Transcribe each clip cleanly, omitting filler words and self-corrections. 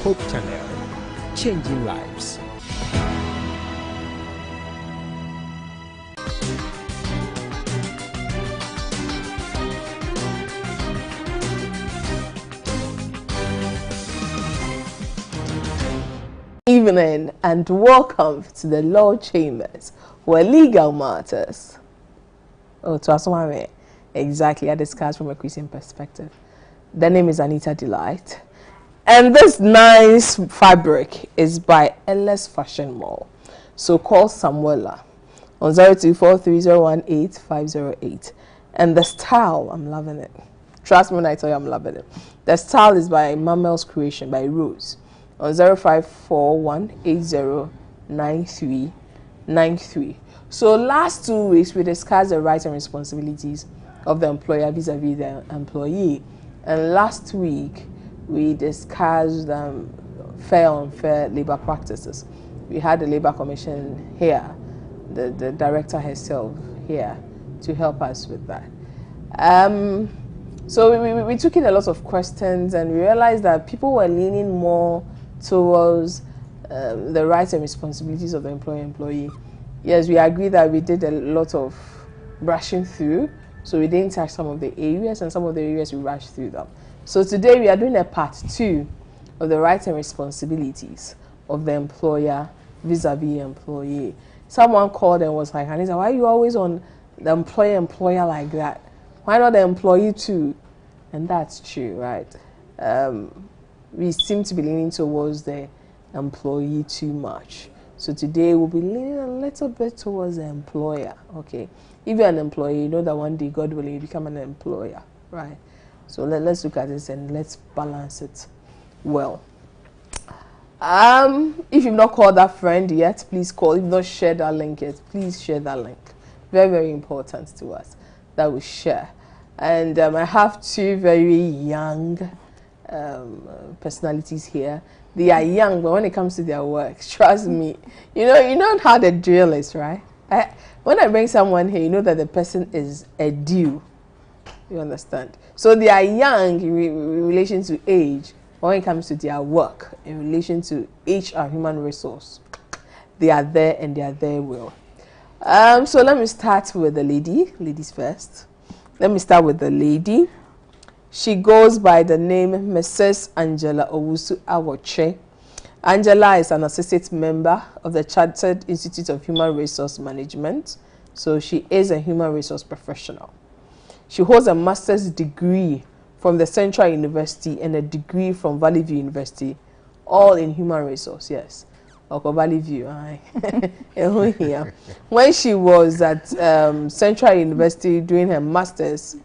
Hope Channel, changing lives. Evening and welcome to the Law Chambers, where legal matters. Oh, to us, exactly, I discuss from a Christian perspective. The name is Anita Delight, and this nice fabric is by Endless Fashion Mall. So call Samuela on 0243018508. And the style, I'm loving it. Trust me when I tell you I'm loving it. The style is by Mamel's Creation by Rose on 0541809393. So last 2 weeks we discussed the rights and responsibilities of the employer vis-a-vis the employee, and last week we discussed fair and unfair labor practices. We had the Labor Commission here, the director herself here to help us with that. So we took in a lot of questions, and we realized that people were leaning more towards the rights and responsibilities of the employee. Yes, we agree that we did a lot of brushing through, so we didn't touch some of the areas, and some of the areas we rushed through them. So today we are doing a part 2 of the rights and responsibilities of the employer vis-a-vis employee. Someone called and was like, Anita, why are you always on the employer like that? Why not the employee too? And that's true, right? We seem to be leaning towards the employee too much. So today we'll be leaning a little bit towards the employer, okay? If you're an employee, you know that one day, God willing, you become an employer, right? So let's look at this and let's balance it well. If you've not called that friend yet, please call. If you've not shared that link yet, please share that link. Very, very important to us that we share. And I have 2 very young personalities here. They are young, but when it comes to their work, trust me, you know how the drill is, right? When I bring someone here, you know that the person is a due. You understand? So they are young in relation to age, but when it comes to their work, in relation to HR, human resource, they are there and they are there well. So let me start with the ladies first. Let me start with the lady. She goes by the name Mrs. Angela Owusu Awoche. Angela is an associate member of the Chartered Institute of Human Resource Management. So she is a human resource professional. She holds a master's degree from the Central University and a degree from Valley View University, all in human resource, yes. Okay, Valley View, When she was at Central University doing her master's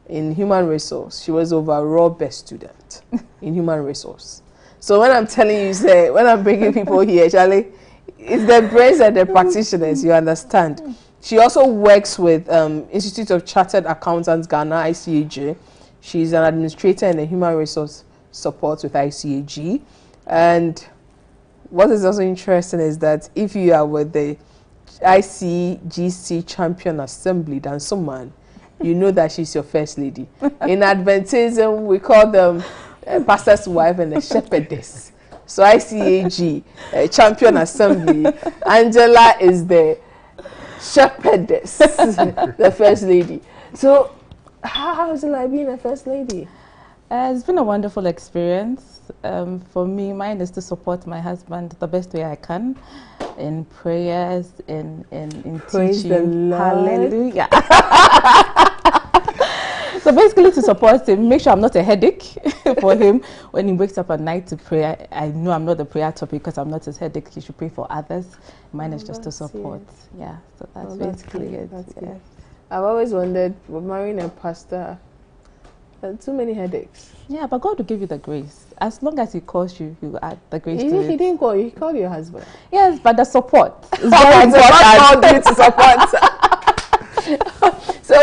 in human resource, she was overall best student in human resource. So when I'm telling you, say, when I'm bringing people here, Charlie, it's the brains and the practitioners, you understand. She also works with Institute of Chartered Accountants Ghana, ICAG. She's an administrator and a human resource support with ICAG. And what is also interesting is that if you are with the ICGC Champion Assembly, then someone, you know that she's your first lady. In Adventism, we call them pastor's wife and a shepherdess. So ICAG, Champion Assembly, Angela is the shepherdess, the first lady. So how is it like being a first lady? It's been a wonderful experience. For me, mine is to support my husband the best way I can in prayers, in Praise teaching. the Lord. Hallelujah. So basically to support him, make sure I'm not a headache for him when he wakes up at night to pray. I know I'm not the prayer topic because I'm not his headache. He should pray for others. Mine is just to support. Yeah, so that's basically it. That's good. I've always wondered, marrying a pastor, too many headaches. Yeah, but God will give you the grace. As long as he calls you, he will add the grace to it. He didn't call you, he called your husband. Yes, but the support is God called you to support. So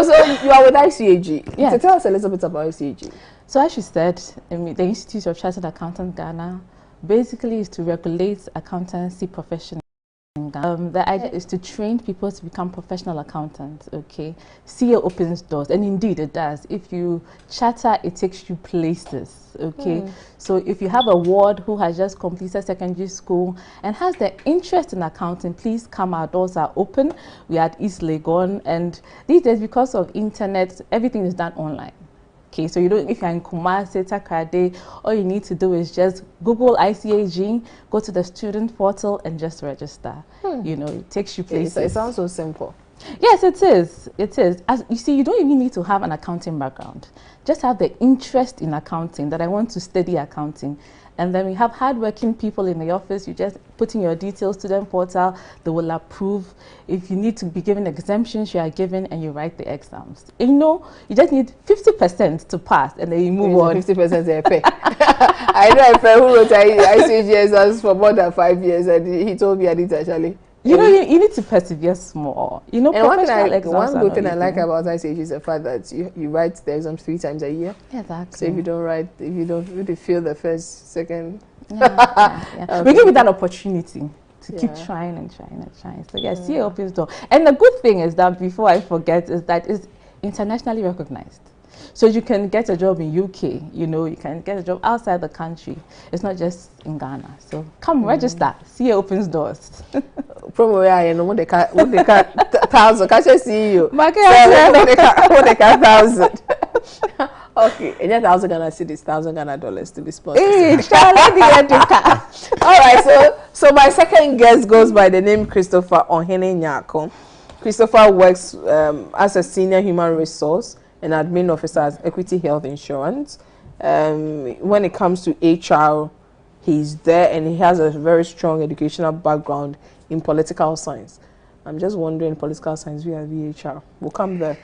you are with ICAG. Yes. So tell us a little bit about ICAG. So as you said, the Institute of Chartered Accountants Ghana basically is to regulate accountancy professionals. The idea is to train people to become professional accountants, okay? CA opens doors, and indeed it does. If you chatter, it takes you places, okay? So if you have a ward who has just completed secondary school and has the interest in accounting, please come. Our doors are open. We are at East Legon, and these days, because of internet, everything is done online. Okay, so you don't, if you're in Kumasi, Takoradi, all you need to do is just Google ICAG, go to the student portal and just register. You know, it takes you places. It sounds so simple. Yes, it is. It is. As you see, you don't even need to have an accounting background. Just have the interest in accounting, that I want to study accounting. And then we have hardworking people in the office. You just put in your details to them portal. They will approve. If you need to be given exemptions, you are given, and you write the exams. And you know, you just need 50% to pass, and then you move on. 50% they pay. I know a friend who wrote ICG exams for more than 5 years, and he told me I did actually. You know, you need to persevere small. You know, and one good thing I easy. like about ICG is the fact that you write the exams 3 times a year. Exactly. So if you don't write, if you don't really feel the first, second. Okay. We give you that opportunity to keep trying and trying and trying. So yes, CA opens door. And the good thing is that, before I forget, is that it's internationally recognized. So you can get a job in UK, you know, you can get a job outside the country. It's not just in Ghana. So come register. CA opens doors. Promo where I know what they can 1,000. Can't you see you? What they can 1,000. Okay, and 1,000 Ghana cedis, $1,000 to be sponsored. All right, so my second guest goes by the name Christopher Ohene Nyako. Christopher works as a senior human resource and admin officer at Equity Health Insurance. When it comes to HR, he's there, and he has a very strong educational background in political science. I'm just wondering, political science via VHR. We'll come there.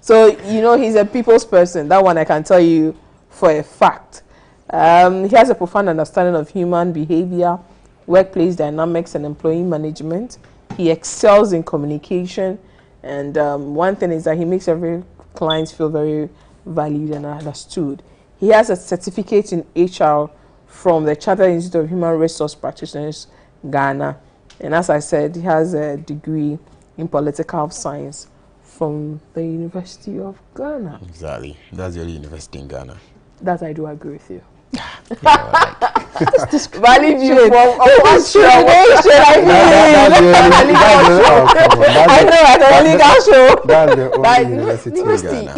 So, you know, he's a people's person. That one I can tell you for a fact. He has a profound understanding of human behavior, workplace dynamics, and employee management. He excels in communication. And one thing is that he makes every client feel very valued and understood. He has a certificate in HR from the Chartered Institute of Human Resource Practitioners, Ghana. And as I said, he has a degree in political science from the University of Ghana. Exactly. That's the only university in Ghana. That I do agree with you. Value you for I know, at the legal show. That's the only university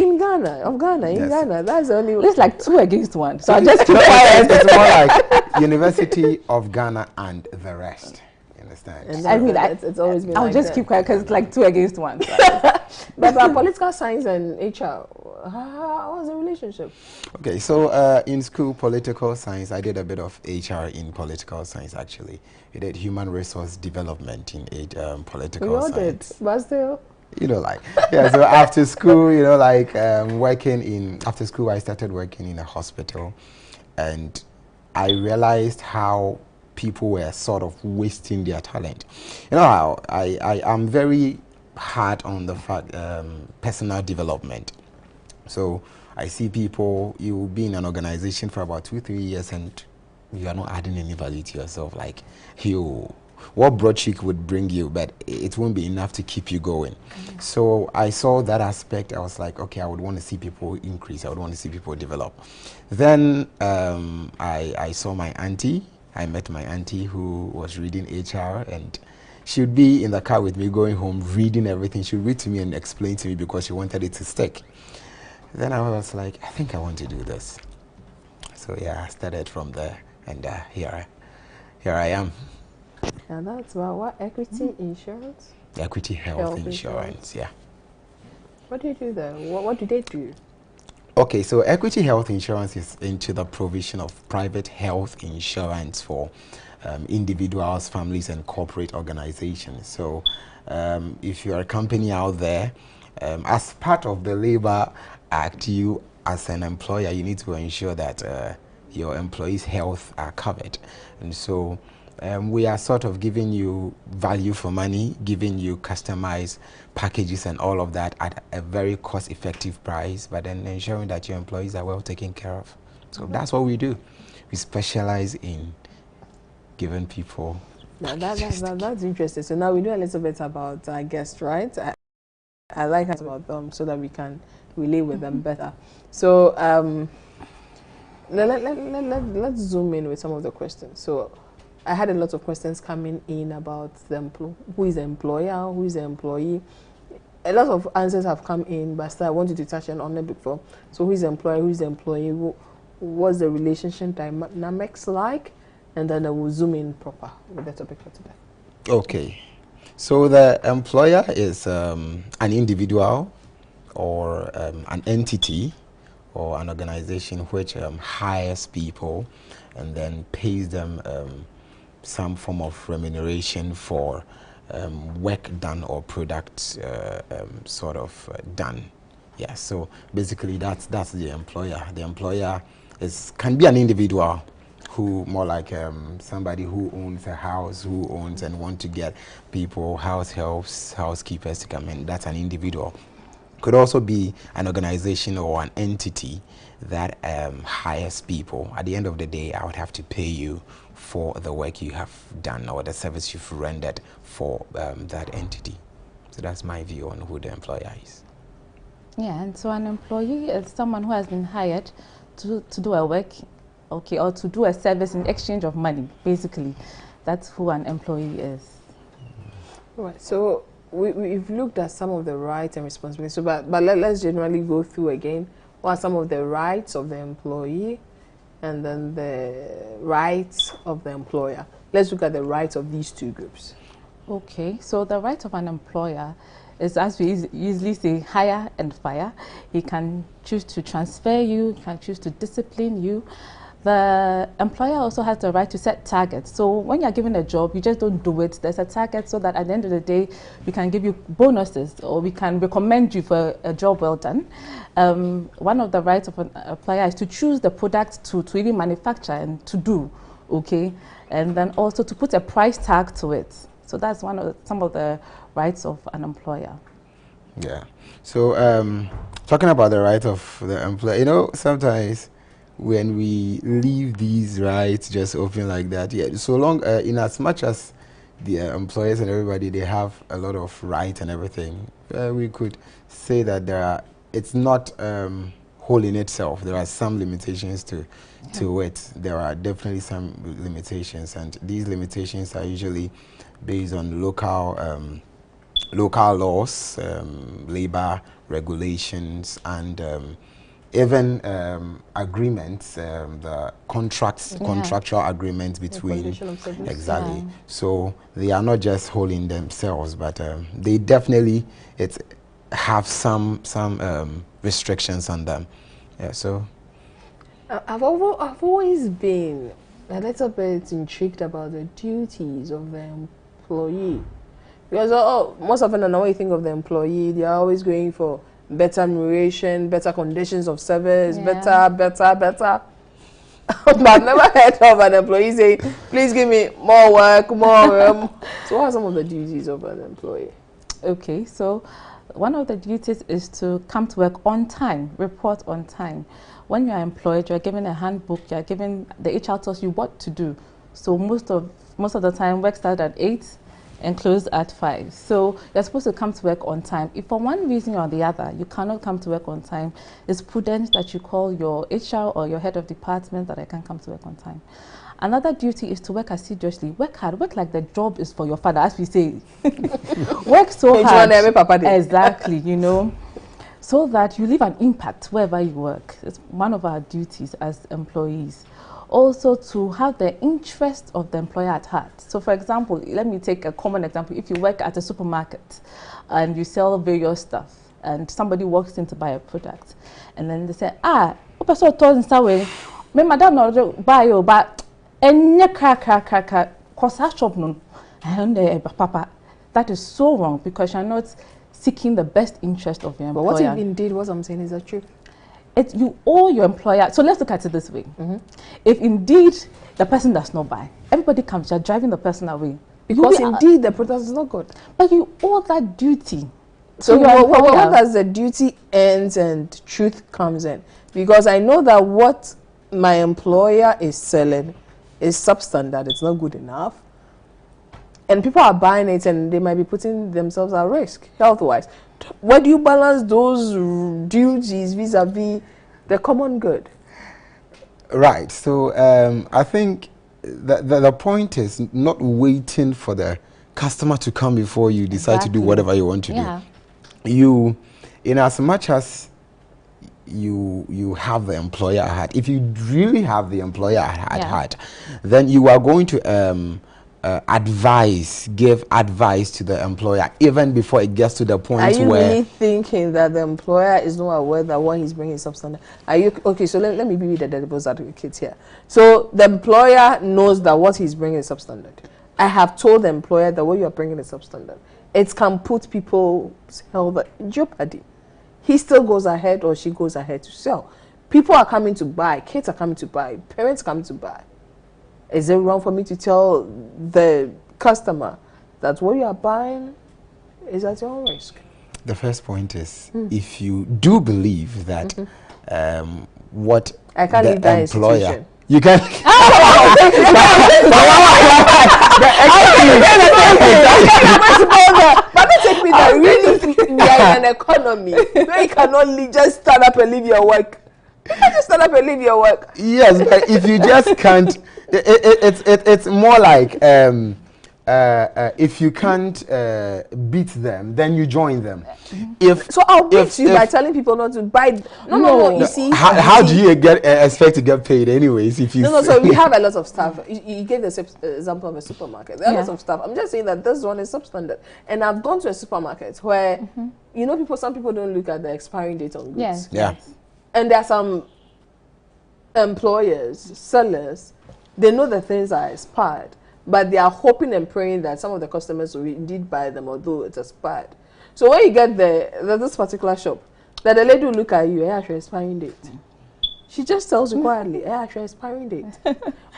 in Ghana. That's the only. It's like 2 against 1. So I just keep quiet. It's more like University of Ghana and the rest. Understand? And I mean, it's always been. I'll just keep quiet because it's like 2 against 1. But political science and HR, how was the relationship? Okay, so in school, political science, I did a bit of HR in political science, actually. We did human resource development in political we all science. Did, but still. You know, like, yeah, so after school, you know, like after school, I started working in a hospital, and I realized how people were sort of wasting their talent. You know how I am very hard on the fact personal development. So I see people, you will be in an organization for about 2-3 years and you are not adding any value to yourself. Like, what broadsheet would bring you, but it won't be enough to keep you going. So I saw that aspect. I was like, okay, I would want to see people increase. I would want to see people develop. Then I saw my auntie. I met my auntie who was reading HR, and she would be in the car with me going home, reading everything. She would read to me and explain to me because she wanted it to stick. Then I was like, I think I want to do this. So yeah, I started from there, and here I am. And that's about what? Equity insurance? Equity Health Insurance, yeah. What do you do there? What do they do? Okay, so Equity Health Insurance is into the provision of private health insurance for individuals, families, and corporate organizations. So if you're a company out there, as part of the Labor Act, you as an employer, you need to ensure that your employees' health are covered. And so we are sort of giving you value for money, giving you customized packages and all of that at a very cost-effective price, but then ensuring that your employees are well taken care of. So that's what we do. We specialize in giving people That's interesting. So now we know a little bit about our guests, right? I like about them so that we can relate with them better. So let's zoom in with some of the questions. So I had a lot of questions coming in about who is the employer, who is the employee. A lot of answers have come in, but still I wanted to touch on it before. So who is the employer, who is the employee, what's the relationship dynamics like? And then I will zoom in proper with the topic for today. Okay. So the employer is an individual or an entity or an organization which hires people and then pays them some form of remuneration for work done or product sort of done. Yeah, so basically that's the employer. The employer can be an individual who more like somebody who owns a house, who owns and want to get people, house helps, housekeepers to come in. That's an individual. Could also be an organization or an entity that hires people. At the end of the day, I would have to pay you for the work you have done or the service you've rendered for that entity. So that's my view on who the employer is. Yeah, and so an employee is someone who has been hired to do a work, okay, or to do a service in exchange of money, basically. That's who an employee is. Right, so we've looked at some of the rights and responsibilities, so but let's generally go through again. What are some of the rights of the employee and then the rights of the employer? Let's look at the rights of these two groups. Okay, so the right of an employer is, as we usually say, hire and fire. He can choose to transfer you, he can choose to discipline you. The employer also has the right to set targets. So when you're given a job, you just don't do it. There's a target so that at the end of the day, we can give you bonuses or we can recommend you for a job well done. One of the rights of an employer is to choose the product to even manufacture and to do, okay? And then also to put a price tag to it. So that's some of the rights of an employer. Yeah. So talking about the right of the employer, you know, sometimes when we leave these rights just open like that, yeah, so long in as much as the employers and everybody, they have a lot of rights and everything, we could say that it's not whole in itself. There are some limitations to it. There are definitely some limitations, and these limitations are usually based on local laws, labor regulations, and even agreements, the contractual agreements between, exactly. Yeah. So they are not just whole in themselves, but they definitely have some restrictions on them. Yeah. So I've always been a little bit intrigued about the duties of the employee, because most often when you think of the employee, they are always going for better remuneration, better conditions of service, yeah. better. But I've never heard of an employee saying, please give me more work, more. So what are some of the duties of an employee? Okay, so one of the duties is to come to work on time, report on time. When you are employed, you are given a handbook, you are given, the HR tells you what to do. So most of the time, work starts at 8 and close at 5. So you're supposed to come to work on time. If for one reason or the other you cannot come to work on time, it's prudent that you call your HR or your head of department that I can come to work on time. Another duty is to work assiduously. Work hard. Work like the job is for your father, as we say. Work so hard. Exactly, you know, so that you leave an impact wherever you work. It's one of our duties as employees. Also to have the interest of the employer at heart. So for example, let me take a common example. If you work at a supermarket and you sell various stuff and somebody walks in to buy a product and then they say, me madam no buy you, but papa, that is so wrong because you're not seeking the best interest of your employer. But what if indeed what I'm saying is the truth? You owe your employer. So let's look at it this way. If indeed the person does not buy, everybody comes, you're driving the person away. Because indeed the product is not good. But you owe that duty. So what does the duty ends and truth comes in? Because I know that what my employer is selling is substandard, it's not good enough. and people are buying it, and they might be putting themselves at risk health-wise. Where do you balance those duties vis-a-vis the common good? Right. So I think the point is not waiting for the customer to come before you decide to do whatever you want to do. You, in as much as you have the employer at heart, if you really have the employer at heart, then you are going to give advice to the employer even before it gets to the point where... Are you really thinking that the employer is not aware that what he's bringing is substandard? Are you okay? So let me be the devil's advocate here. So the employer knows that what he's bringing is substandard. I have told the employer that what you are bringing is substandard. It can put people's health in jeopardy. He still goes ahead, or she goes ahead to sell. People are coming to buy. Kids are coming to buy. Parents coming to buy. Is it wrong for me to tell the customer that what you are buying is at your own risk? The first point is, if you do believe that what I can't leave that institution. You can. But don't take me there. Really, we are in an economy where you cannot just stand up and leave your work. You can't just stand up and leave your work. Yes, but if you just can't, it's more like if you can't beat them, then you join them. So I'll beat you by telling people not to buy. No. You see, how do you expect to get paid anyways? If you no. So we have a lot of stuff. You gave the example of a supermarket. There are lots of stuff. I'm just saying that this one is substandard. And I've gone to a supermarket where some people don't look at the expiring date on goods. Yeah. And there are some employers, sellers, they know the things are expired, but they are hoping and praying that some of the customers will indeed buy them, although it's expired. So when you get this particular shop, that the lady will look at you, actually expiring date. She just tells you quietly, actually expiring date.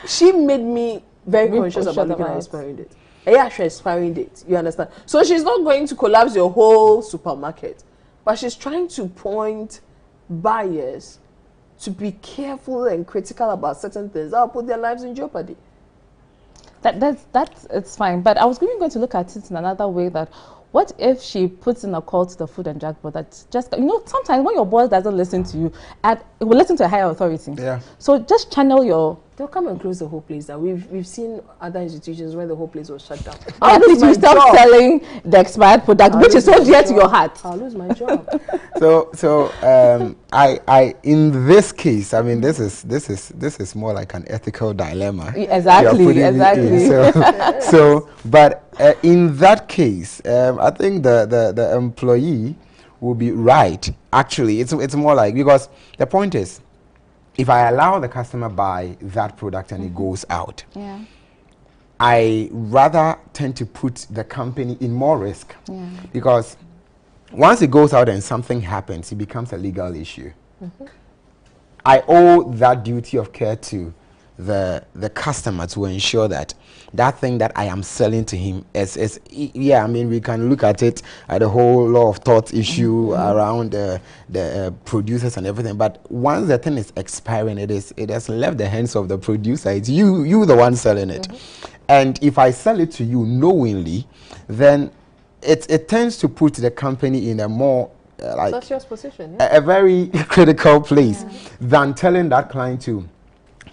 She made me very conscious about looking at expiring date. Actually expiring date, you understand? So she's not going to collapse your whole supermarket, but she's trying to point buyers to be careful and critical about certain things that will put their lives in jeopardy. That's it's fine, but I was going to look at it in another way. That what if she puts in a call to the Food and Drug Board that just, sometimes when your boss doesn't listen to you, it will listen to a higher authority. Yeah. So just channel your... They'll come and close the whole place down. We've seen other institutions where the whole place was shut down. At least you stop selling the expired product, which is so dear to your heart. I'll lose my job. So I in this case, I mean, this is more like an ethical dilemma. Exactly. But in that case, I think the employee will be right. Actually, it's more like, because the point is, if I allow the customer buy that product and it goes out, I rather tend to put the company in more risk, because once it goes out and something happens, it becomes a legal issue. I owe that duty of care to the customer to ensure that that thing that I am selling to him is I mean, we can look at it at the whole law of thought issue around the producers and everything, but once the thing is expiring, it has left the hands of the producer. It's you the one selling it. And if I sell it to you knowingly, then it tends to put the company in a more position, a very critical place than telling that client to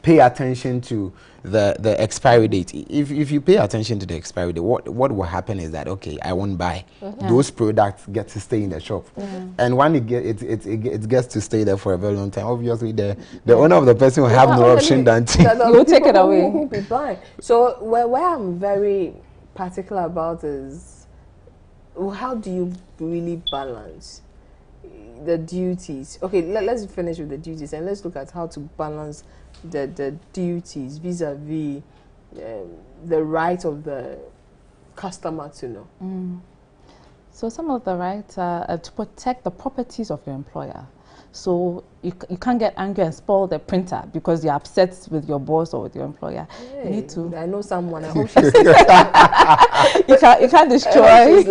pay attention to the expiry date. If you pay attention to the expiry date, what will happen is that, okay, I won't buy. Those products get to stay in the shop, and when it gets to stay there for a very long time, obviously the owner of the person will have no option than to will take it away. Who will be buying? So where I'm very particular about is, how do you really balance the duties? Okay, let's finish with the duties, and let's look at how to balance the duties vis-a-vis the right of the customer to know. So some of the rights are to protect the properties of your employer. So you can't get angry and spoil the printer because you're upset with your boss or with your employer. Hey, you need to. I know someone. I hope she's you can't destroy.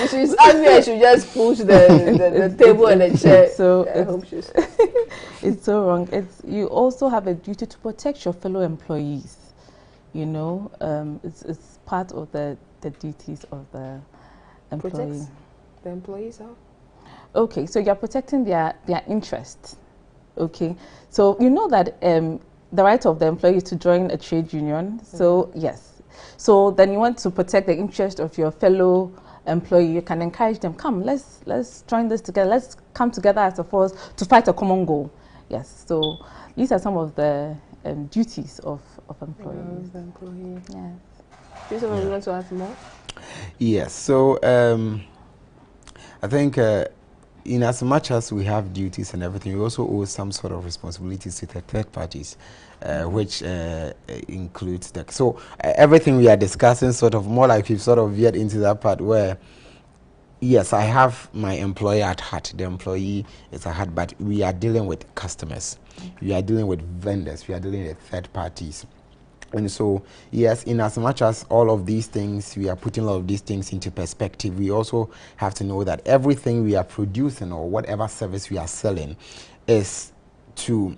She's angry and she just push the table and the chair. So I hope she's. It's so wrong. You also have a duty to protect your fellow employees. you know, it's part of the duties of the employee. Protects the employees how? Okay, so you're protecting their interest. Okay, so you know that the right of the employee to join a trade union. So yes, so then you want to protect the interest of your fellow employee. You can encourage them, come, let's join this together. Let's come together as a force to fight a common goal. Yes, so these are some of the duties of employees. The employee. Yes. Do you want to add more? Yes. So I think in as much as we have duties and everything, we also owe some sort of responsibilities to the third parties, which includes the. So everything we are discussing, sort of more like we've sort of veered into that part where, yes, I have my employer at heart. The employee is at heart, but we are dealing with customers, we are dealing with vendors, we are dealing with third parties. And so, yes, in as much as all of these things, we are putting all of these things into perspective, we also have to know that everything we are producing or whatever service we are selling is to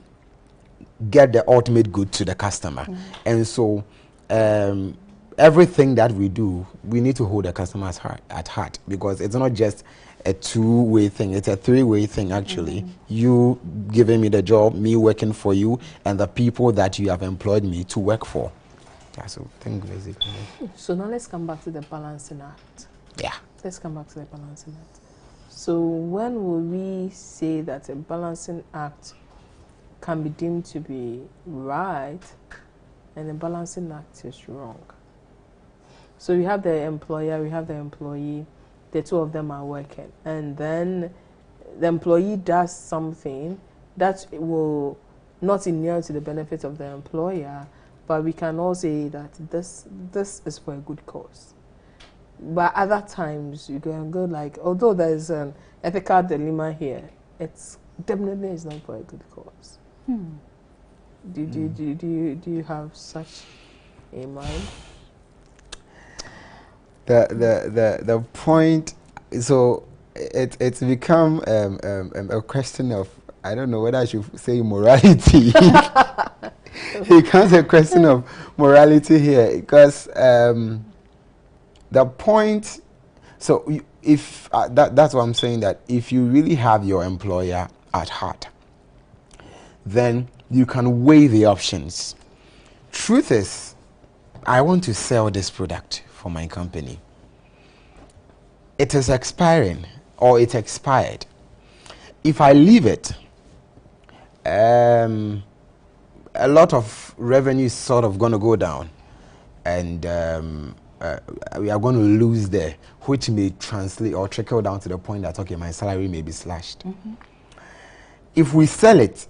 get the ultimate good to the customer. And so, everything that we do, we need to hold the customer at heart, because it's not just a two-way thing, it's a three-way thing actually. You giving me the job, me working for you, and the people that you have employed me to work for. Yeah, so think basically. So now let's come back to the balancing act. Yeah. Let's come back to the balancing act. So when will we say that a balancing act can be deemed to be right and a balancing act is wrong? So we have the employer, we have the employee, the two of them are working, and then the employee does something that will not inure to the benefit of the employer, but we can all say that this is for a good cause. But other times you can go like, although there is an ethical dilemma here, it's definitely is not for a good cause. Do you have such in mind? The point, so it's become a question of, I don't know whether I should say morality. It becomes a question of morality here, because the point, so if that's what I'm saying, that if you really have your employer at heart, then you can weigh the options. Truth is, I want to sell this product for my company. It is expiring, or it's expired. If I leave it, a lot of revenue is sort of going to go down, and we are going to lose there, which may translate or trickle down to the point that, okay, my salary may be slashed. If we sell it,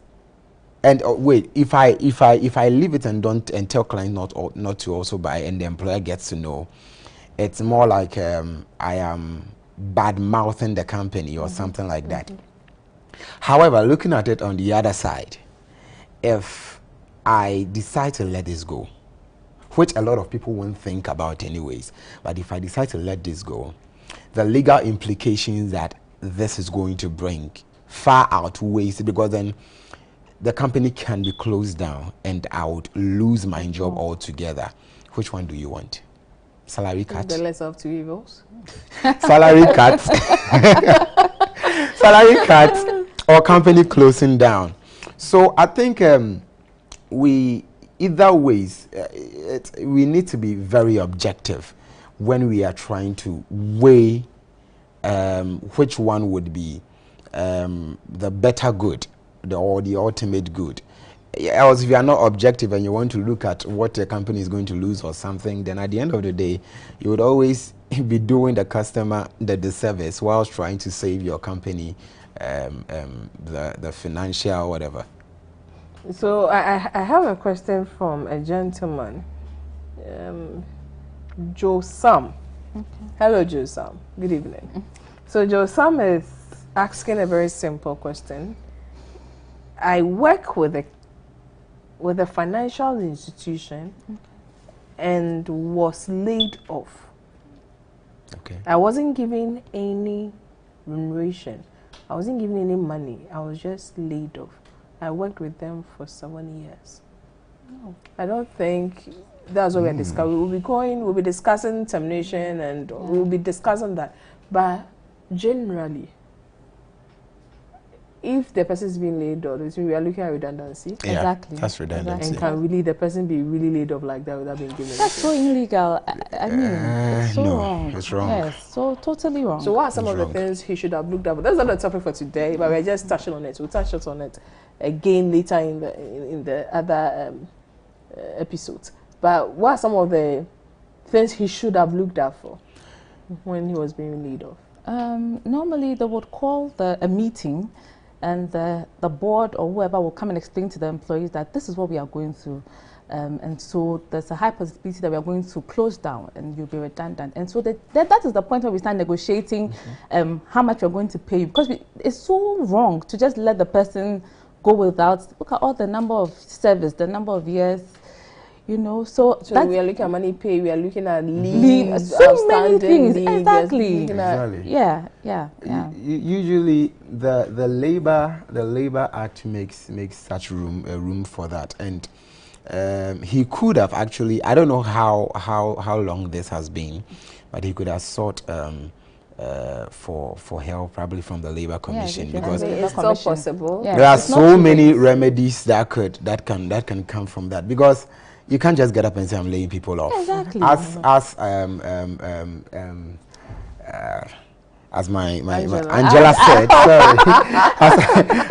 and wait, if I leave it and don't, and tell client not to also buy, and the employer gets to know, it's more like I am bad mouthing the company or something like that. However, looking at it on the other side, if I decide to let this go, which a lot of people won't think about anyways, but if I decide to let this go, the legal implications that this is going to bring far outweighs it, because then the company can be closed down and I would lose my job altogether. Which one do you want? Salary cut? The lesser of two evils. Salary cut. Salary cut or company closing down. So I think we, either ways, we need to be very objective when we are trying to weigh which one would be the better good, or the ultimate good. Else, if you are not objective and you want to look at what the company is going to lose or something, then at the end of the day, you would always be doing the customer the disservice whilst trying to save your company the financial whatever. So I have a question from a gentleman, Joe Sam. Hello, Joe Sam. Good evening. So Joe Sam is asking a very simple question. I work with a financial institution and was laid off. Okay. I wasn't given any remuneration. I wasn't given any money. I was just laid off. I worked with them for 7 years. No. I don't think that's what we're discussing. We'll be discussing termination and we'll be discussing that. But generally, if the person is being laid off, we are looking at redundancy. Yeah, Exactly. that's redundancy. And can really the person be really laid off like that without being given? That's so illegal. I mean, it's so no, wrong. it's wrong. Yes, so totally wrong. So what are some It's of the wrong. things he should have looked at? But that's not the topic for today, but we're just touching on it. We'll touch on it again later in the other episodes. But what are some of the things he should have looked at for when he was being laid off? Normally, they would call a meeting, and the board or whoever will come and explain to the employees that this is what we are going through. And so there's a high possibility that we are going to close down and you'll be redundant. And so that is the point where we start negotiating how much we're going to pay you. Because it's so wrong to just let the person go without. Look at all the number of service, the number of years, you know. So we are looking at money pay, we are looking at leave, leave, so many things. leave, Exactly. Exactly. Yeah. Usually, the labor act makes such room for that, and he could have actually. I don't know how long this has been, but he could have sought for help, probably from the Labor Commission, because it's still possible. Yeah, there are it's not so too many late. remedies that can come from that, because you can't just get up and say I'm laying people off. Exactly. As my Angela. Angela said, sorry,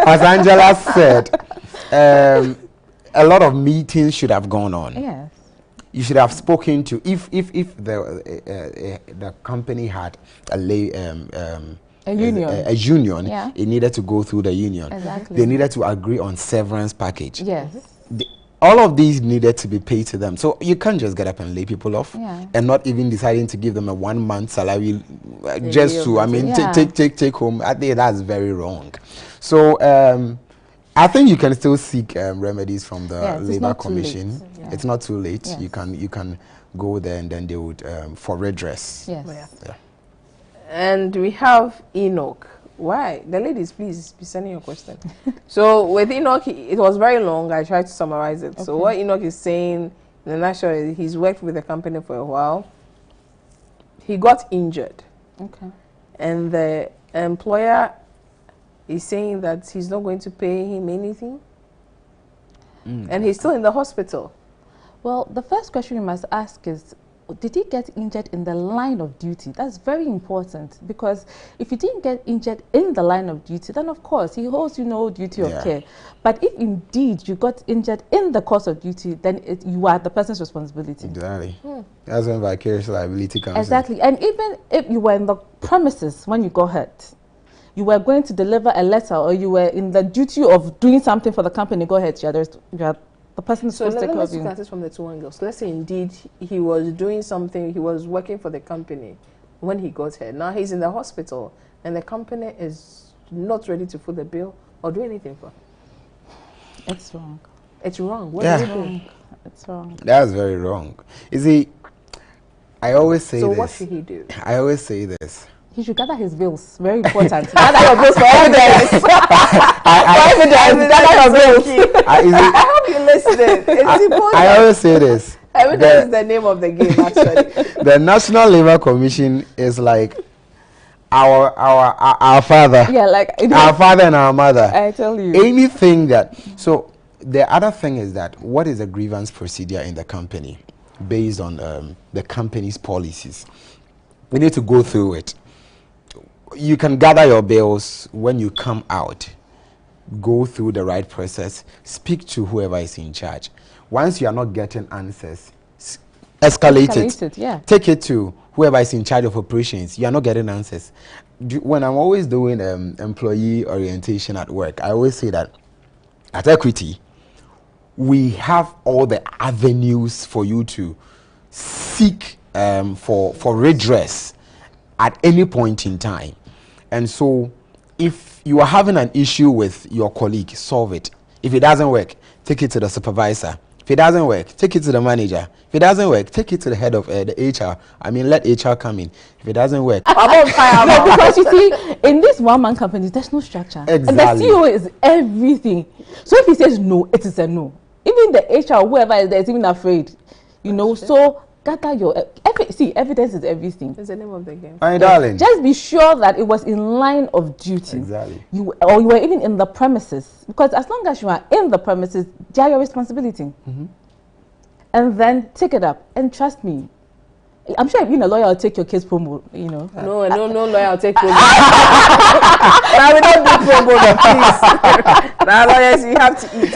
as Angela said, a lot of meetings should have gone on. Yes. You should have spoken to, if the company had a union. A union, Yeah. it needed to go through the union. Exactly. They needed to agree on severance package. Yes. All of these needed to be paid to them. So you can't just get up and lay people off, Yeah. and not even deciding to give them a 1 month salary just to, I mean, Yeah. take home. I think that's very wrong. So I think you can still seek remedies from the Yes, it's Labor not too Commission. late. Yeah. It's not too late. Yes. You can go there, and then they would for redress. Yes. Yeah. Yeah. And we have Enoch. Why? The ladies, please be sending your question. So with Enoch, it was very long. I tried to summarize it. So what Enoch is saying, in a nutshell, is he's worked with the company for a while. He got injured. Okay. And the employer is saying that he's not going to pay him anything. And he's still in the hospital. Well, the first question you must ask is, did he get injured in the line of duty? That's very important, because if you didn't get injured in the line of duty, then of course he holds you no duty of care. But if indeed you got injured in the course of duty, then you are the person's responsibility. Exactly. That's when vicarious liability comes Exactly. And even if you were in the premises when you got hurt, you were going to deliver a letter, or you were in the duty of doing something for the company, go ahead, you are the person is So supposed to take care let's of look you. at this from the two angles. Let's say indeed he was doing something, he was working for the company when he got here. Now he's in the hospital and the company is not ready to foot the bill or do anything for him. It's wrong. It's wrong. What Yeah. does it do? It's wrong. That's very wrong. You see, I always say So this. what should he do? I always say this. He should gather his bills. Very important. Gather your bills for evidence. For evidence. Gather your bills. I hope you listened. It's important. I always say this. Evidence is the name of the game, actually. The National Labour Commission is like our father. Yeah, like Our father and our mother. I tell you. Anything that. So the other thing is that what is a grievance procedure in the company based on the company's policies? We need to go through it. You can gather your bills when you come out. Go through the right process. Speak to whoever is in charge. Once you are not getting answers, escalate it. Yeah. Take it to whoever is in charge of operations. You are not getting answers. When I'm always doing employee orientation at work, I always say that at Equity, we have all the avenues for you to seek for redress at any point in time. And so if you are having an issue with your colleague, solve it. If it doesn't work, take it to the supervisor. If it doesn't work, take it to the manager. If it doesn't work, take it to the head of the HR. I mean, let HR come in. If it doesn't work, No, because you see, in this one-man company, there's no structure. And the Exactly. CEO is everything. So if he says no, it is a no. even the HR, whoever is there, is even afraid. You know, so gather your evidence is everything. It's the name of the game. My darling. Just be sure that it was in line of duty. Exactly. You were even in the premises, because as long as you are in the premises, they are your responsibility. And then take it up, and trust me, I'm sure if you're a lawyer, I'll take your case promo, you know. No lawyer, I'll take promo. Now we don't do promo, please. Now lawyers, you have to eat.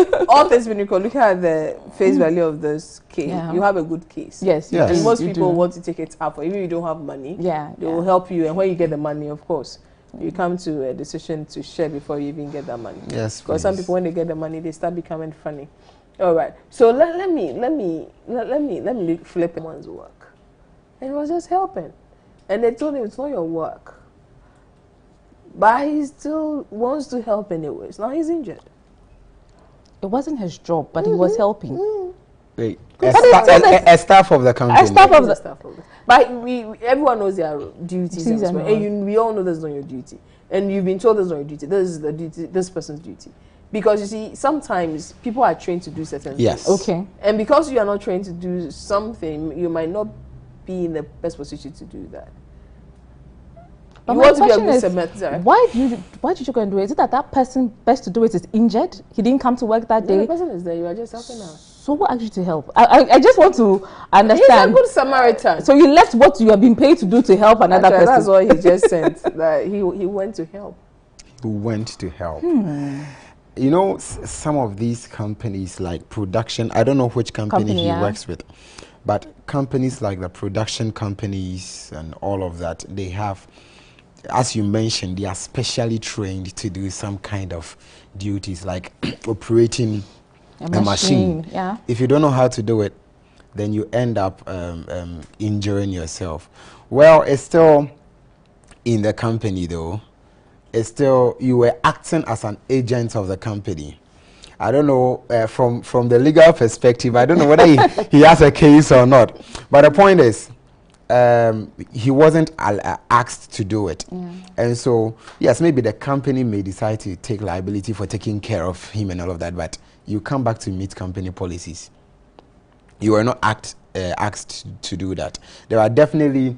But all things when you look at the face value of this case, you have a good case. Yes. And most people want to take it up, or even if you don't have money, they will help you. And when you get the money, of course, you come to a decision to share before you even get that money. Yes, because some people, when they get the money, they start becoming funny. All right. So let me flip one's work, and he was just helping, and they told him it's not your work, but he still wants to help anyways. Now he's injured. It wasn't his job, but he was helping. Wait, a staff of the company. A staff of the. But everyone knows their duties, and we all know this is not your duty, and you've been told this is not your duty. This is the duty. This person's duty. Because you see, sometimes people are trained to do certain things. Okay. And because you are not trained to do something, you might not be in the best position to do that. But you my want to be a question good is, semester. why did you go and do it? Is it that person best to do it is injured? He didn't come to work that day? The person is there. You are just helping out. So what asked you to help? I just want to understand. He's a good Samaritan. So you left what you have been paid to do to help another person. That's what he just sent. That he went to help. He went to help. You know, some of these companies like production, I don't know which company he works with, but companies like the production companies and all of that, they have, as you mentioned, they are specially trained to do some kind of duties like operating a machine. Yeah. If you don't know how to do it, then you end up injuring yourself. Well, it's still in the company though. It's still, you were acting as an agent of the company. I don't know, from the legal perspective, I don't know whether he has a case or not. But the point is, he wasn't asked to do it. And so, yes, maybe the company may decide to take liability for taking care of him and all of that, but you come back to meet company policies. You were not asked to do that. There are definitely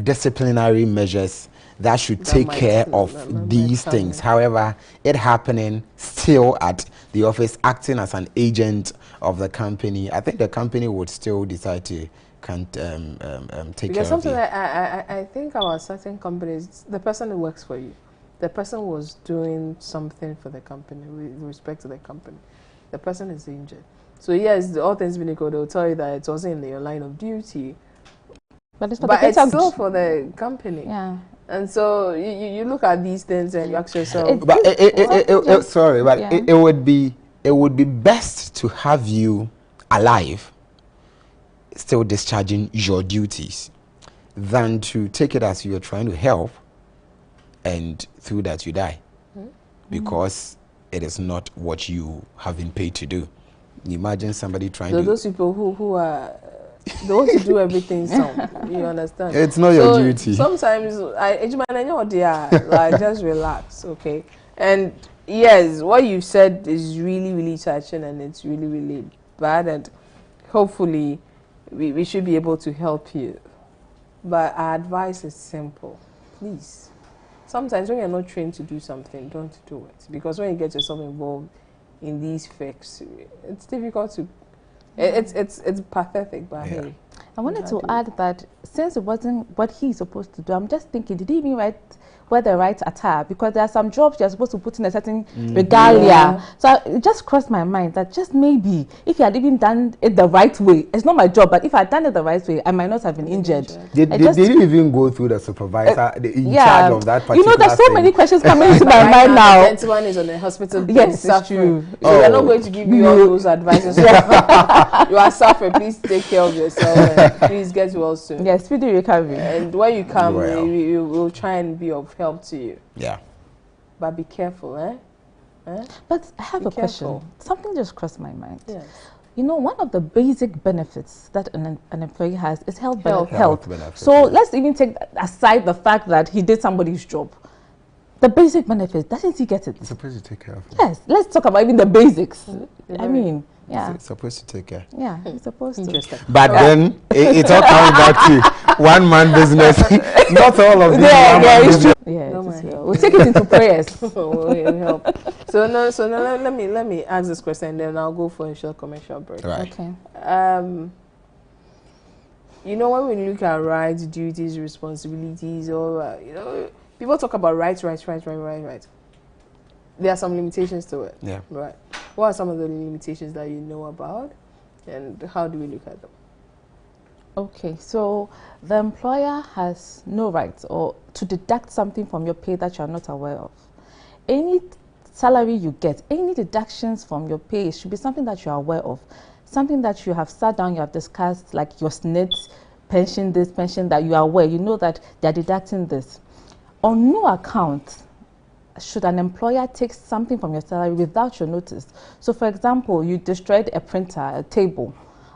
disciplinary measures that should take care of these things. However, it happening still at the office, acting as an agent of the company, I think the company would still decide to take care of it. Because something I think about certain companies, the person who works for you, the person was doing something for the company with respect to the company. The person is injured. So yes, all things being equal, they'll tell you that it wasn't in your line of duty. But it's still for the company. Yeah. And so you look at these things and you ask yourself. It would be best to have you alive, still discharging your duties, than to take it as you are trying to help, and through that you die, because it is not what you have been paid to do. Imagine somebody trying to. Those people who are. They want to do everything sound. You understand? It's not your duty. Sometimes like just relax, okay? And yes, what you said is really, really touching, and it's really, really bad, and hopefully we should be able to help you. But our advice is simple. Please. Sometimes when you're not trained to do something, don't do it. Because when you get yourself involved in these fix, it's difficult to. It's pathetic, but hey. I wanted to add that since it wasn't what he's supposed to do, I'm just thinking, did he even wear the right attire? Because there are some jobs you're supposed to put in a certain regalia. Yeah. So it just crossed my mind that just maybe if he had even done it the right way, it's not my job, but if I had done it the right way, I might not have been injured. Did you even go through the supervisor in charge of that particular You know, there's so many questions coming into my mind now. The gentleman is on the hospital. Yes, it's true. So we're not going to give you all those advices. You are suffering. Please take care of yourself. And please get well soon. Yes, speedy recovery. And when you come, we will try and be of help to you. Yeah. But be careful, But I have a question. Something just crossed my mind. Yes. You know, one of the basic benefits that an employee has is health. Benefits, so let's even take aside the fact that he did somebody's job. The basic benefits, doesn't he get it? It's supposed to take care of it. Yes, let's talk about even the basics. I mean, yeah. It's supposed to take care. Yeah, he's supposed to. Interesting. But then it all comes back to one man business. Not all of this. Yeah, it's true. No, Yeah, man. we'll take it into prayers. Will help. So now let me ask this question, and then I'll go for a short commercial break. Right. Okay. You know, when we look at rights, duties, responsibilities, or you know, people talk about rights. There are some limitations to it. Yeah. Right. What are some of the limitations that you know about, and how do we look at them? Okay, so the employer has no right or to deduct something from your pay that you are not aware of. Any salary you get, any deductions from your pay should be something that you are aware of, something that you have sat down, you have discussed, like your SNIT, pension this, pension that, you are aware, you know that they are deducting this. On no account should an employer take something from your salary without your notice. So for example, you destroyed a printer, a table,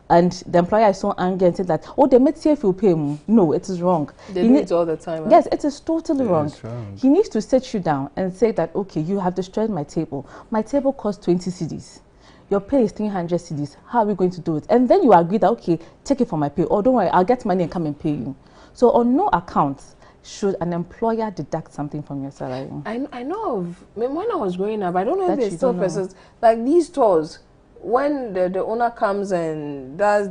and the employer is so angry and said that, oh, they made CF will pay him. No, it is wrong. They do it all the time. Right? Yes, it is totally wrong. wrong. He needs to sit you down and say that, okay, you have destroyed my table. My table costs 20 cedis. Your pay is 300 cedis. How are we going to do it? And then you agree that, okay, take it from my pay. Or don't worry, I'll get money and come and pay you. So on no account should an employer deduct something from your salary. I know of, when I was growing up, I don't know if That they you still don't know. persist, like these stores, when the owner comes and does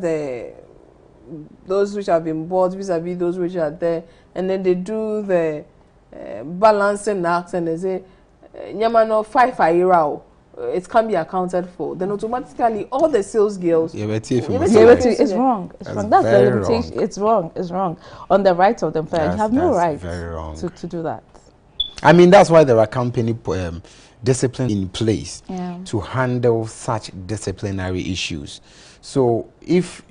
those which have been bought vis-a-vis those which are there, and then they do the balancing acts and they say, Nyamano 5 aira, it can be accounted for. Then automatically all the sales girls. Yeah, but if It's wrong. It's That's wrong. That's the very limitation. wrong. It's wrong. It's wrong. On the rights of the employer, you have no That's right very wrong. to do that. I mean, that's why there are company discipline in place Yeah. to handle such disciplinary issues. So if,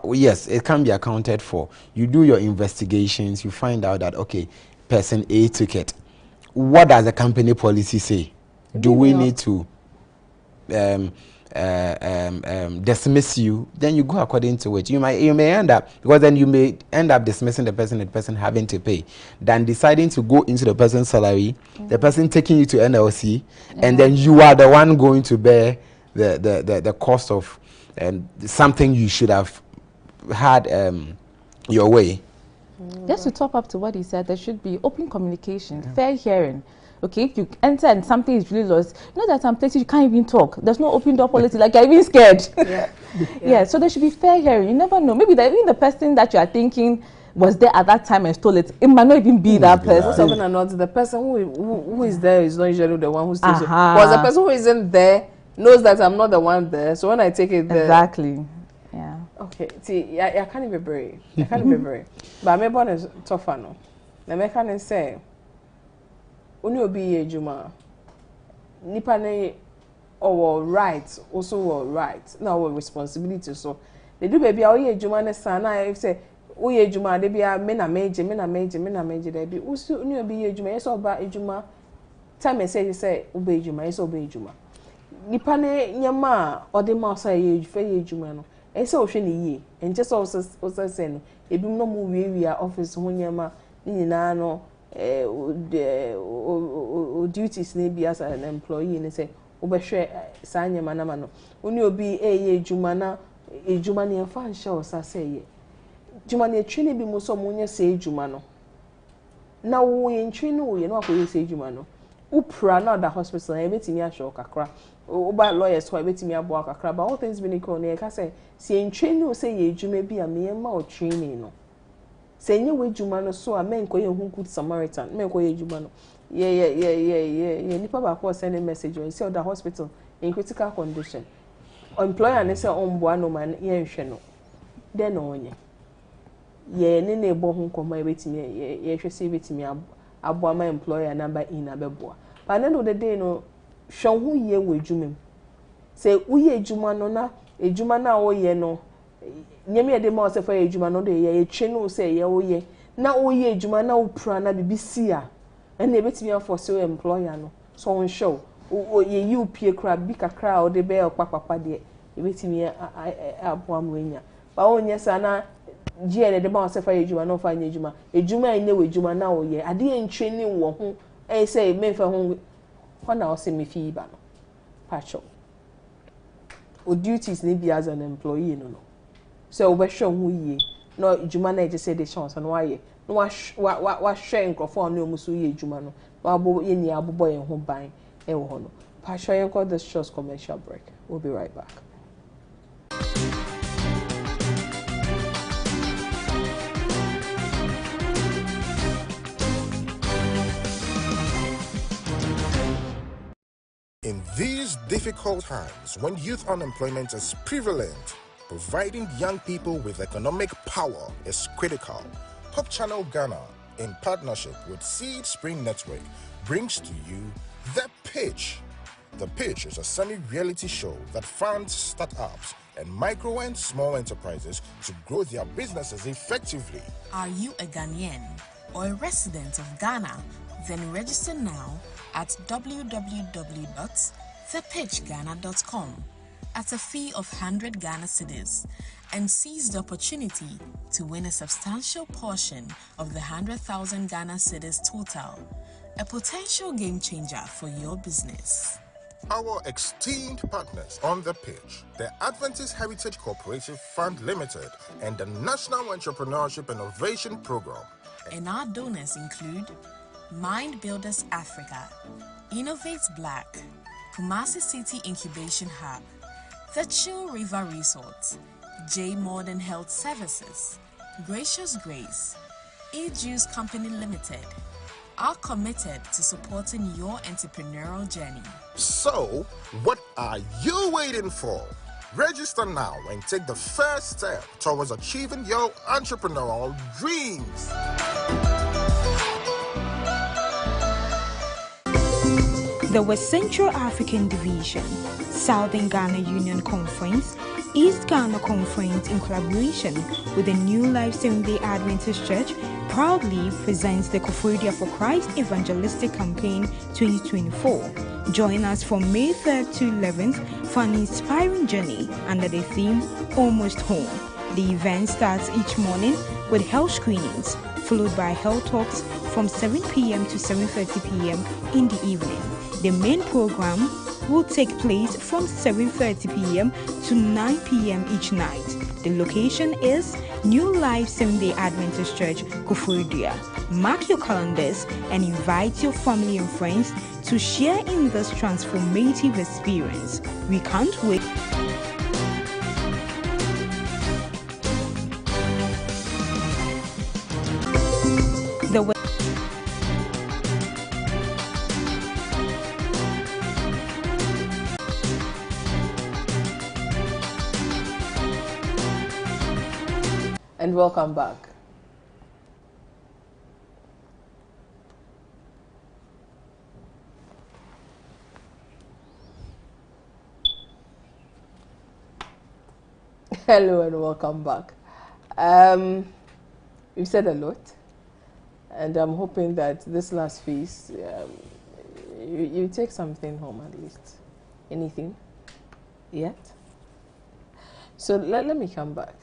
yes, it can be accounted for. You do your investigations, you find out that, okay, person A took it. What does the company policy say? Do we need to dismiss you? Then you go according to it. You may end up, because then you may end up dismissing the person having to pay, than deciding to go into the person's salary, the person taking you to NLC, and then you are the one going to bear the cost of something you should have had your way. Just to top up to what he said, there should be open communication, fair hearing. Okay, if you enter and something is really lost, you know that some places you can't even talk. There's no open door policy, like you're even scared. Yeah, so there should be fair hearing. You never know. Maybe even the person that you are thinking was there at that time and stole it, it might not even be that person. Most often or not, the person who is there is not usually the one who steals it. Because the person who isn't there knows that I'm not the one there. So when I take it there. Exactly. Yeah. Okay, see, I can't even brave. I can't even brave. But I'm able to tougher no. I can't say, Uni obi ye juma. Nipa ne our rights, also our rights, now our responsibility. So they do baby ye juma ne sana. I say, oh ye juma, they be a mena major. They be also uni obi ye juma. Yes, oba juma. Time I say obey juma. Yes, obey juma. Nipa ne nyama ode ma so ye juma no. Ese ohwe ne yie enche so say no ebi no mu wie office ho nyama ni na no duties na bi as an employee ne say obehwe sa nyama na ma no oni obi ye adwuma na adwuma ne fa nhye o sa say ye adwuma ne twi ne bi mo so mo nya say adwuma no na wo ye ntwi no ye no akoye say adwuma no upra na da hospital na ebetimi ahwe kakra oba lawyers who ebetimi abo akakra but all things been equal na ka say si ntwi no say ye adwuma bi a me ma o training no say nye we adwuma no so a men ko ye hu good Samaritan men ko ye adwuma no ye nipa ba ko send a message or say the hospital in critical condition employer ne say on boa no man ye nhwe no then no onye ye ne ne bo hu nkoma ebetimi ye hwe say ebetimi abo my employer number in abeboa but then the day no hwon hu ye we adwuma say uye adwuma no na adwuma na wo ye no nyame ye de ma se fa adwuma no de ye twe no say ye wo ye na wo ye adwuma na wo pra na bibisi a and e betimi afose employer no so on show ye you pie kra bi kakra o de be okpakpapa de e betimi abo amwenya ba onye sa na GN de ma se fa adwuma no fa nya adwuma adwuma ine we adwuma na wo ye ade ye ntwe ni wo ho I say me for home when I say me fee ba no patch up o duties need be as an employee no so we show who ye no juma na just say the chance no why no wa share microphone no musu ye juma no wa bo ye ni abobo ye ho ban e wo no patch you call this short commercial break. We'll be right back. In these difficult times, when youth unemployment is prevalent, providing young people with economic power is critical. Hope Channel Ghana, in partnership with Seed Spring Network, brings to you The Pitch. The Pitch is a semi-reality show that funds startups and micro and small enterprises to grow their businesses effectively. Are you a Ghanaian or a resident of Ghana? Then register now at www.thepitchghana.com at a fee of 100 Ghana cedis and seize the opportunity to win a substantial portion of the 100,000 Ghana cedis total, a potential game changer for your business. Our esteemed partners on The Pitch, the Adventist Heritage Cooperative Fund Limited and the National Entrepreneurship Innovation Program. And our donors include Mind Builders Africa, Innovate Black, Kumasi City Incubation Hub, The Chill River Resort, J Modern Health Services, Gracious Grace, E-Juice Company Limited, are committed to supporting your entrepreneurial journey. So, what are you waiting for? Register now and take the first step towards achieving your entrepreneurial dreams. The West Central African Division, Southern Ghana Union Conference, East Ghana Conference in collaboration with the New Life Seventh-day Adventist Church proudly presents the Koforidua for Christ Evangelistic Campaign 2024. Join us from May 3rd to 11th for an inspiring journey under the theme Almost Home. The event starts each morning with health screenings, followed by health talks from 7 p.m. to 7:30 p.m. in the evening. The main program will take place from 7:30 p.m. to 9 p.m. each night. The location is New Life Seventh-day Adventist Church, Koforidua. Mark your calendars and invite your family and friends to share in this transformative experience. We can't wait. And welcome back. Hello and welcome back. We've said a lot, and I'm hoping that this last phase, you take something home at least. Anything? Yet? So let me come back.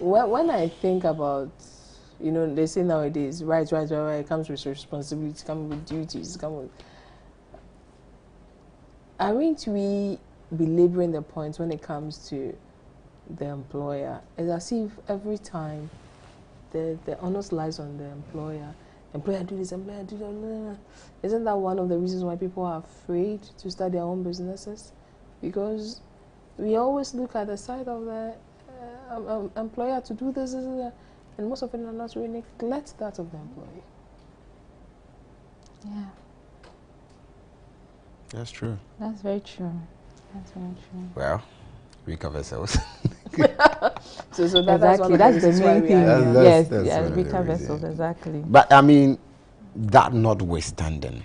When I think about, they say nowadays, right, it comes with responsibility, comes with duties, aren't we belaboring the point when it comes to the employer? It's as if every time the onus lies on the employer. Employer do this, employer do that. Isn't that one of the reasons why people are afraid to start their own businesses? Because we always look at the side of the employer to do this, and most of it are not really neglect that of the employee. Yeah. That's true. That's very true. That's very true. Well, we cover ourselves. so that's exactly. That's the main thing. Yes, we cover vessels, exactly. But I mean, that notwithstanding,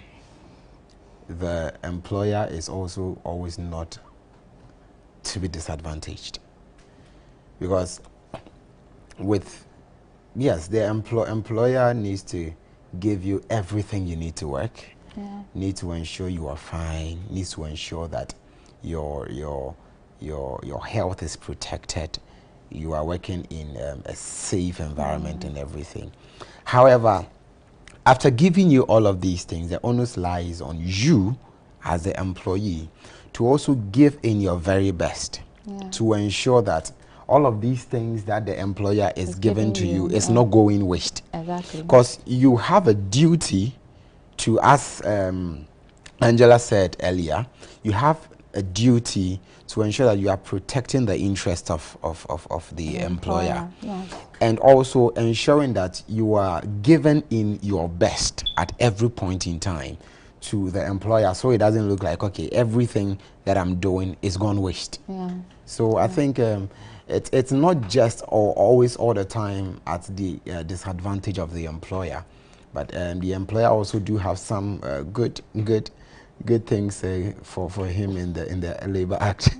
the employer is also always not to be disadvantaged. Because the employer needs to give you everything you need to work, needs to ensure you are fine, needs to ensure that your health is protected, you are working in a safe environment and everything. However, after giving you all of these things, the onus lies on you as the employee to also give in your very best to ensure that all of these things that the employer is giving to you is not going waste. Exactly. Because you have a duty to, as Angela said earlier, you have a duty to ensure that you are protecting the interest of the employer. And also ensuring that you are giving in your best at every point in time to the employer, so it doesn't look like, okay, everything that I'm doing is gone waste. So I think it's not just always all the time at the disadvantage of the employer, but the employer also do have some good things for him in the Labor Act.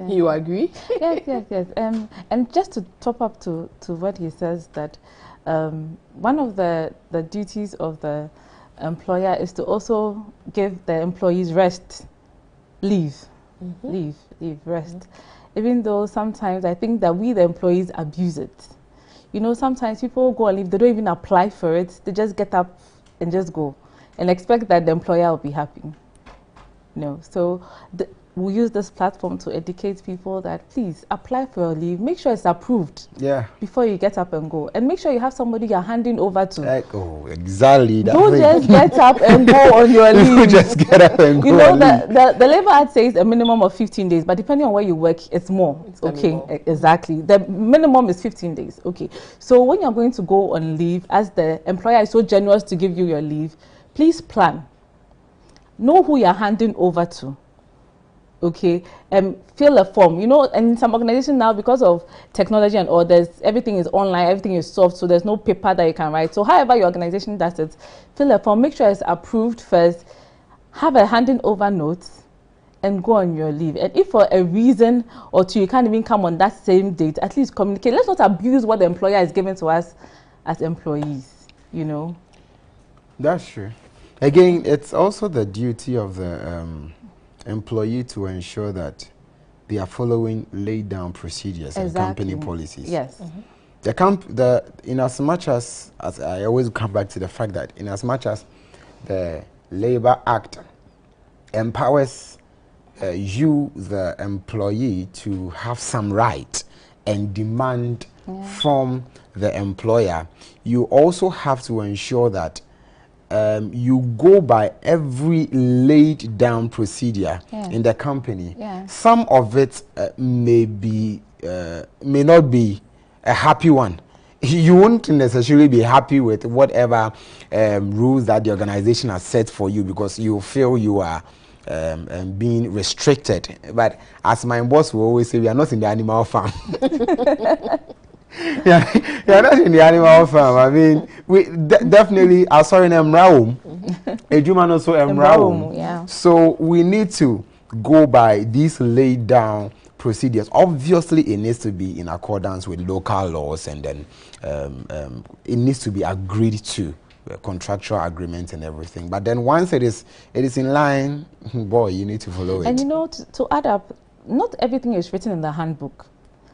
You agree? Yes. And just to top up to what he says, that one of the duties of the employer is to also give the employees rest, rest. Even though sometimes I think that we, the employees, abuse it. You know, sometimes people go on leave, they don't even apply for it. They just get up and just go and expect that the employer will be happy. No, so we use this platform to educate people that please apply for your leave. Make sure it's approved before you get up and go. And make sure you have somebody you're handing over to. Oh, exactly. Don't just get up and go on your leave. Don't just get up and go. You know, the Labor Act says a minimum of 15 days, but depending on where you work, it's more. Exactly. The minimum is 15 days. Okay. So when you're going to go on leave, as the employer is so generous to give you your leave, please plan. Know who you're handing over to. Okay, fill a form. You know, and in some organizations now, because of technology and orders, everything is online, everything is soft, so there's no paper that you can write. So however your organization does it, fill a form, make sure it's approved first, have a handing over note, and go on your leave. And if for a reason or two you can't even come on that same date, at least communicate. Let's not abuse what the employer is giving to us as employees, you know. That's true. Again, it's also the duty of the employee to ensure that they are following laid down procedures and company policies. Yes. In as much as I always come back to the fact that in as much as the Labor Act empowers you, the employee, to have some right and demand from the employer, you also have to ensure that you go by every laid down procedure in the company. Some of it may not be a happy one. You won't necessarily be happy with whatever rules that the organization has set for you, because you feel you are being restricted. But as my boss will always say, we are not in the animal farm. You're not in the animal farm. I mean, we definitely are sorry in Emraum. Ejuman also Emraum. So we need to go by these laid down procedures. Obviously, it needs to be in accordance with local laws, and then it needs to be agreed to, contractual agreements and everything. But then once it is in line, boy, you need to follow it. And you know, to add up, not everything is written in the handbook.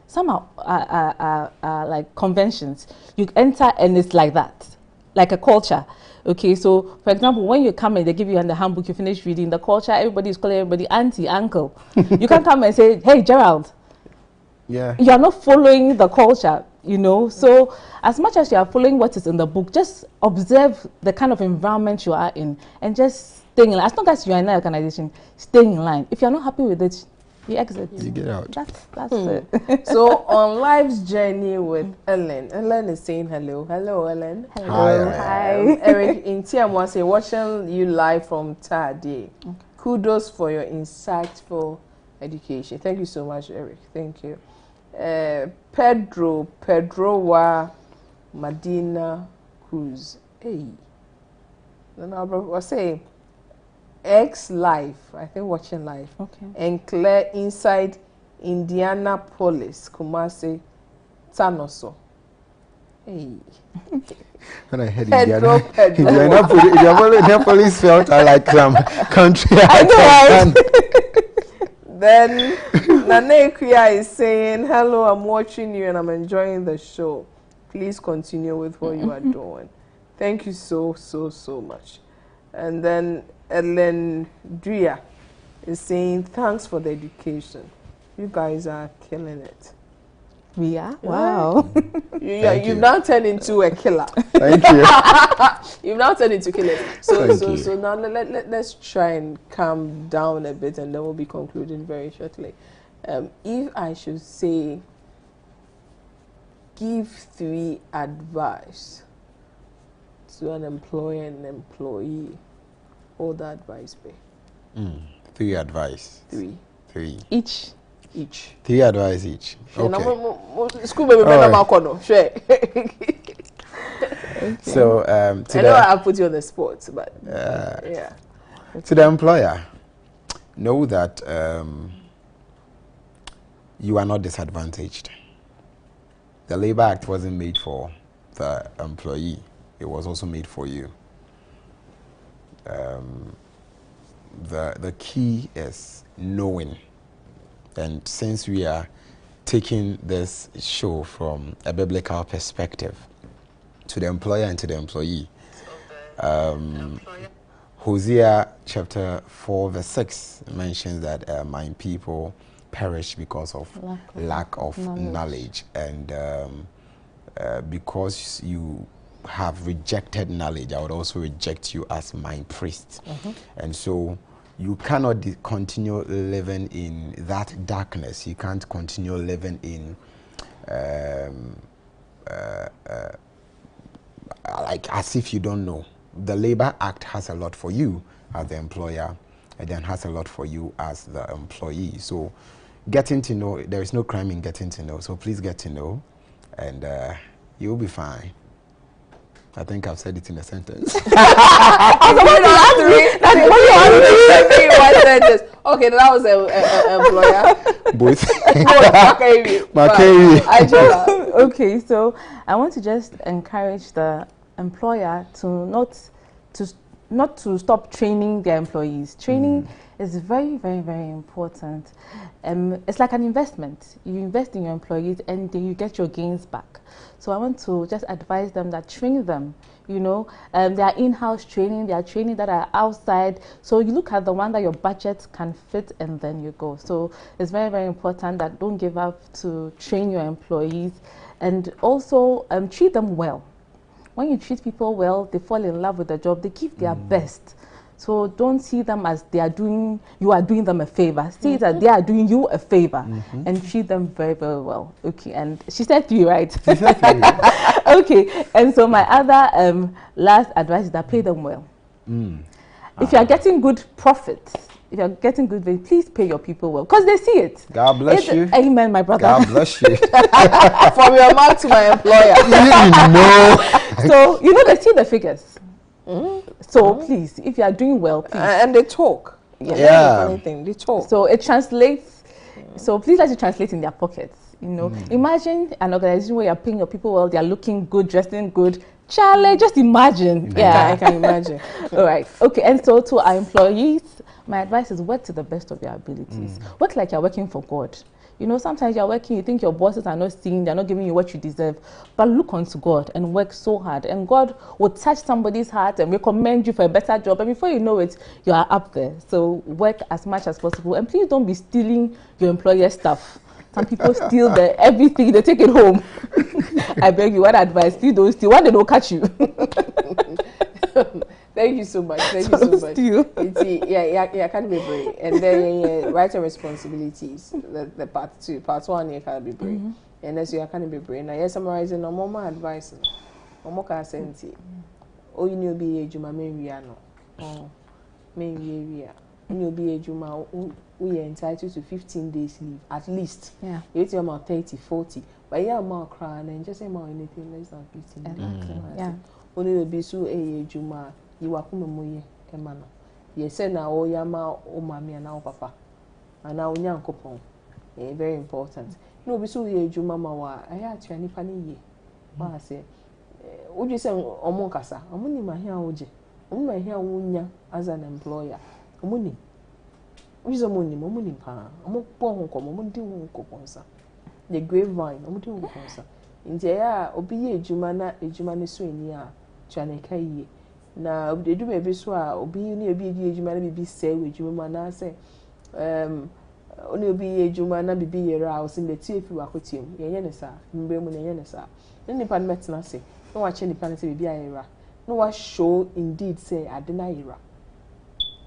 Some are like conventions. You enter and it's like that, like a culture. Okay, so for example, when you come and they give you in the handbook, you finish reading the culture, everybody is calling everybody auntie, uncle. You can't come and say, hey, Gerald. Yeah. You are not following the culture, you know. So as much as you are following what is in the book, just observe the kind of environment you are in and just stay in line. As long as you are in an organization, stay in line. If you're not happy with it, you exit. You get out. That's it. So on life's journey with Ellen is saying hello. Hello, Ellen. Hello. Hi. Eric in Tiamwa say, watching you live from Tade. Okay. Kudos for your insightful education. Thank you so much, Eric. Thank you. Pedro wa Madina Cruz. Hey. Then I was saying X live, I think watching live. Okay. And Claire inside Indianapolis, Kumasi, Tanoso. Hey. When I heard Pedro. Indianapolis felt like some country. I know. Then Nane Kuya is saying, hello, I'm watching you and I'm enjoying the show. Please continue with what you are doing. Thank you so much. And then Ellen Dria is saying, thanks for the education. You guys are killing it. We are? Wow. You've now turned into a killer. Thank you. You've now turned into killers. So now let's try and calm down a bit, and then we'll be concluding very shortly. If I should say, give 3 advice to an employer and employee, what would that advice be? 3 advice. 3. Each. 3 advice each. Okay. School baby, So I know I put you on the spot, but yeah. To the employer, know that you are not disadvantaged. The Labor Act wasn't made for the employee; it was also made for you. The key is knowing. And since we are taking this show from a biblical perspective to the employer and to the employee, Hosea chapter 4 verse 6 mentions that my people perish because of lack of knowledge. And because you have rejected knowledge, I would also reject you as my priest. And so you cannot continue living in that darkness. You can't continue living in like as if you don't know. The Labor Act has a lot for you as the employer, and then has a lot for you as the employee. So getting to know, there is no crime in getting to know. So please get to know, and you'll be fine. I think I've said it in a sentence. Okay, that was an employer. Both. Okay, so I want to just encourage the employer to not to stop training their employees. Training is very, very, very important. It's like an investment. You invest in your employees and then you get your gains back. So I want to just advise them that train them. You know, they are in-house training, they are training that are outside. So you look at the one that your budget can fit and then you go. So it's very, very important that don't give up to train your employees, and also treat them well. When you treat people well, they fall in love with the job, they give their best. So don't see them as you are doing them a favor. See that they are doing you a favor, and treat them very, very well. Okay, and she said 3, right? She said 3. Okay, and so my other last advice is that pay them well. If you are getting good profits, if you are getting good pay, please pay your people well, because they see it. God bless you. Amen, my brother. God bless you. From your mouth to my employer. So, they see the figures. So please, if you are doing well, please. And they talk. Yeah. Funny thing, they talk. So it translates. So please let it translate in their pockets. Imagine an organization where you're paying your people well, they're looking good, dressing good. Charlie, just imagine. I can imagine. All right. Okay. And so to our employees, my advice is work to the best of your abilities. Work like you're working for God. Sometimes you're working, you think your bosses are not seeing, they're not giving you what you deserve. But look unto God and work so hard. And God will touch somebody's heart and recommend you for a better job. And before you know it, you are up there. So work as much as possible. And please don't be stealing your employer's stuff. Some people steal everything, they take it home. I beg you, what advice? Please don't steal. One day they'll catch you. Thank you so much. Thank you so much. Yeah, can't be brave. And then rights and responsibilities. The part 2, part 1, you can't be brave. And as you can't be brave. Now, you're summarizing no more advice. No more can send it. Oh, you know, be a Juma Mariano. Oh, maybe you'll be a Juma. We are entitled to 15 days leave at least. Yeah. You have about 30, 40. But yeah, more crying and just say more anything less than 15 days. Yeah. Only will be so a Juma. You are coming moye emano. Yes, now o yama o mami and now papa. And now nyanko pon. Very important. No be so ye Juma mawa. I had to any pani ye. Ma say, would you say omon kasa? Omuni ma here oje. Omuni here unya as an employer. Omuni. Wizo omuni pa. Omo pon ko omo di won ko ponsa. The grapevine omo di won ponsa. Nti ya obi ye ejuma na ejuma ne so eni a Chaneka ye. Na they do baby so obi ni obi edi ejuma na bibi say we ejuma na say oni obi ejuma na bibi yera o sin the tie fi wakotiam ye ne sa mbe mu ne sa ne nipa no metena se no wa che nipa no say bibi ayera no wa show indeed say ade na yera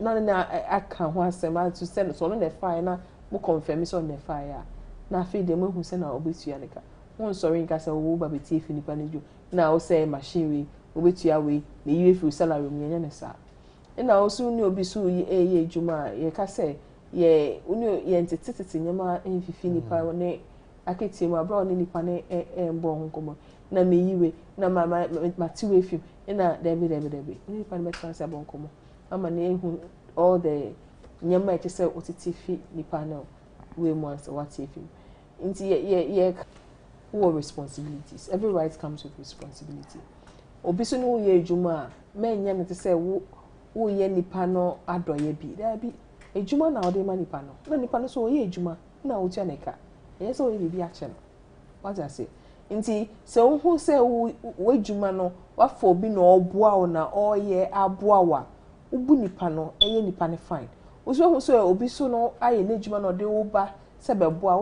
na na aka ho asema to send so no the fire na mo confirm so no fire na fe de mo hu say na obetua neka won sorry nka say wo ba betie fi nipa no ju na o say machine we obetua we me yiwe fi salary mu ye ne sa na o so ni obi so ye ejuma ye ka say ye uni ye ntete nyama enfifi nipa ne aketi mu abra oni nipa ne embo honkomo na me yiwe na ma tiwe fi na debi nipa ne betra say bonkomo ama na ehu all the nyama e say otiti fi nipa ne we mo answer what if nti ye who responsibilities. Every right comes with responsibility. Obi so no ye ejuma men nya me te say wo ye nipa no adoye bi da bi ejuma na ode ma nipa no na nipa no so ye ejuma na wo tia neka ye so ye bi a che no what I say nti se wo hu say wo ejuma no wa fo obi no oboa wo na oye aboa wa ubu nipa no eye nipa ne fine wo so hu so obi so no aye na ejuma no de wo ba se be boa